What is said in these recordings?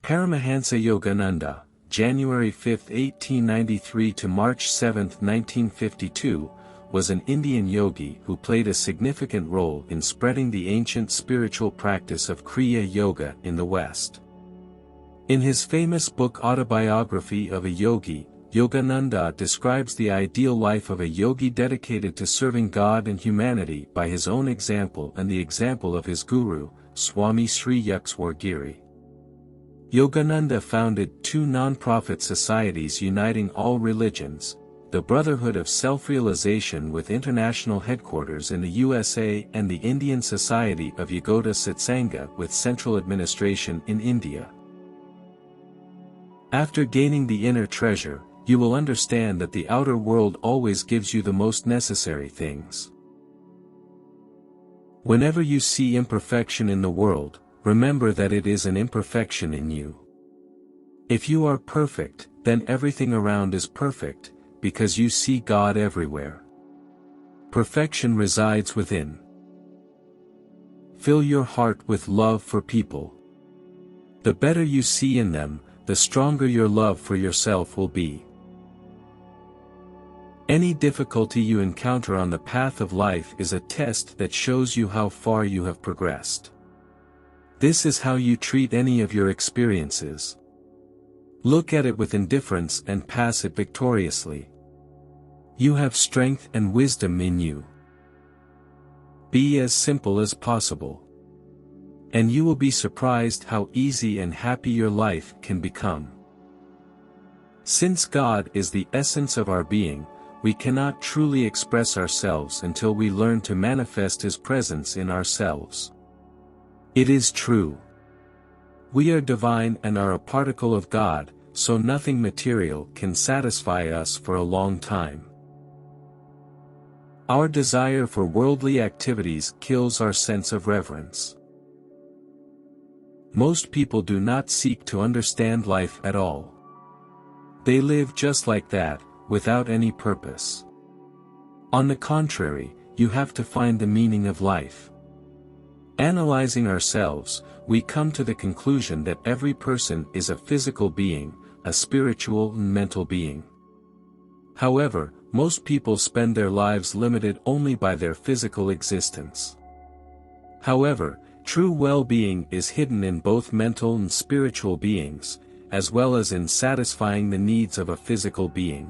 Paramahansa Yogananda, January 5, 1893 to March 7, 1952, was an Indian yogi who played a significant role in spreading the ancient spiritual practice of kriya yoga in the West. In his famous book Autobiography of a Yogi, Yogananda describes the ideal life of a yogi dedicated to serving God and humanity by his own example and the example of his guru, Swami Sri Yukteswar Giri. Yogananda founded two non-profit societies uniting all religions, the Brotherhood of Self-Realization with international headquarters in the USA and the Indian Society of Yogoda Satsanga with central administration in India. After gaining the inner treasure, you will understand that the outer world always gives you the most necessary things. Whenever you see imperfection in the world, remember that it is an imperfection in you. If you are perfect, then everything around is perfect, because you see God everywhere. Perfection resides within. Fill your heart with love for people. The better you see in them, the stronger your love for yourself will be. Any difficulty you encounter on the path of life is a test that shows you how far you have progressed. This is how you treat any of your experiences. Look at it with indifference and pass it victoriously. You have strength and wisdom in you. Be as simple as possible. And you will be surprised how easy and happy your life can become. Since God is the essence of our being, we cannot truly express ourselves until we learn to manifest His presence in ourselves. It is true. We are divine and are a particle of God, so nothing material can satisfy us for a long time. Our desire for worldly activities kills our sense of reverence. Most people do not seek to understand life at all. They live just like that, without any purpose. On the contrary, you have to find the meaning of life. Analyzing ourselves, we come to the conclusion that every person is a physical being, a spiritual and mental being. However, most people spend their lives limited only by their physical existence. However, true well-being is hidden in both mental and spiritual beings, as well as in satisfying the needs of a physical being.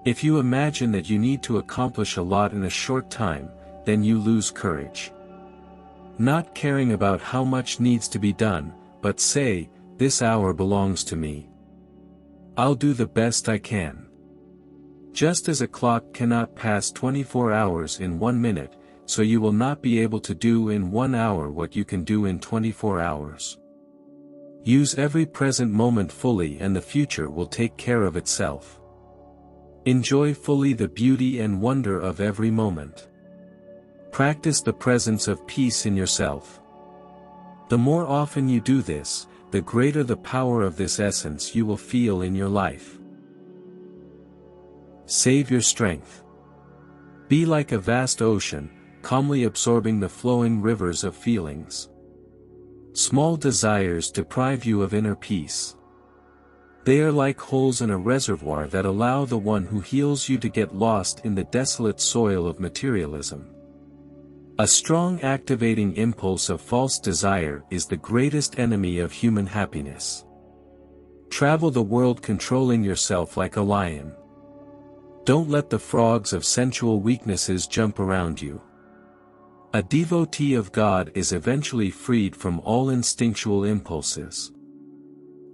If you imagine that you need to accomplish a lot in a short time, then you lose courage. Not caring about how much needs to be done, but say, "This hour belongs to me. I'll do the best I can." Just as a clock cannot pass 24 hours in 1 minute, so you will not be able to do in 1 hour what you can do in 24 hours. Use every present moment fully and the future will take care of itself. Enjoy fully the beauty and wonder of every moment. Practice the presence of peace in yourself. The more often you do this, the greater the power of this essence you will feel in your life. Save your strength. Be like a vast ocean, calmly absorbing the flowing rivers of feelings. Small desires deprive you of inner peace. They are like holes in a reservoir that allow the one who heals you to get lost in the desolate soil of materialism. A strong activating impulse of false desire is the greatest enemy of human happiness. Travel the world controlling yourself like a lion. Don't let the frogs of sensual weaknesses jump around you. A devotee of God is eventually freed from all instinctual impulses.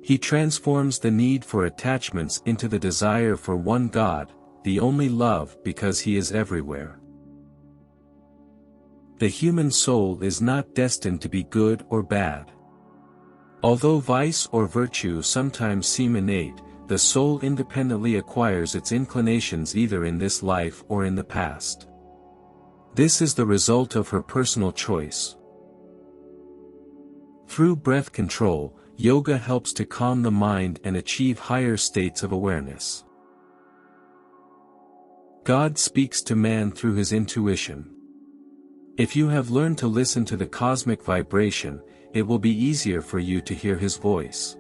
He transforms the need for attachments into the desire for one God, the only love, because He is everywhere. The human soul is not destined to be good or bad. Although vice or virtue sometimes seem innate, the soul independently acquires its inclinations either in this life or in the past. This is the result of her personal choice. Through breath control, yoga helps to calm the mind and achieve higher states of awareness. God speaks to man through his intuition. If you have learned to listen to the cosmic vibration, it will be easier for you to hear His voice.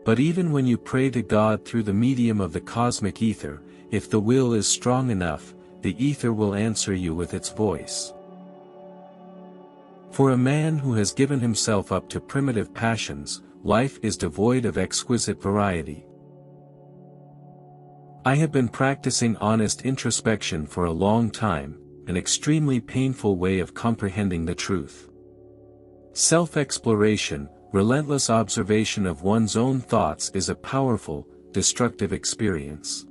But even when you pray to God through the medium of the cosmic ether, if the will is strong enough, the ether will answer you with its voice. For a man who has given himself up to primitive passions, life is devoid of exquisite variety. I have been practicing honest introspection for a long time, an extremely painful way of comprehending the truth. Self-exploration, relentless observation of one's own thoughts is a powerful, destructive experience.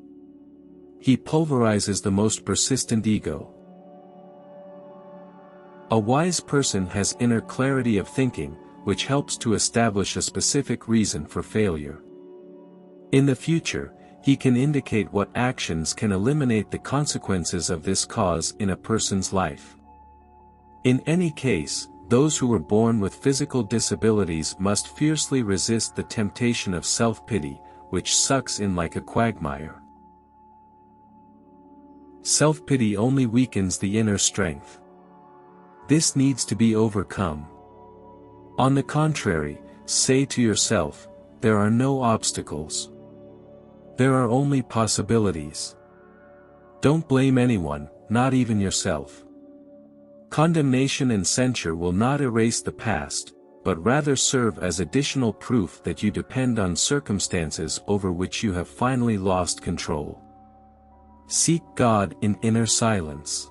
He pulverizes the most persistent ego. A wise person has inner clarity of thinking, which helps to establish a specific reason for failure. In the future, he can indicate what actions can eliminate the consequences of this cause in a person's life. In any case, those who were born with physical disabilities must fiercely resist the temptation of self-pity, which sucks in like a quagmire. Self-pity only weakens the inner strength. This needs to be overcome. On the contrary, say to yourself, there are no obstacles. There are only possibilities. Don't blame anyone, not even yourself. Condemnation and censure will not erase the past, but rather serve as additional proof that you depend on circumstances over which you have finally lost control. Seek God in inner silence.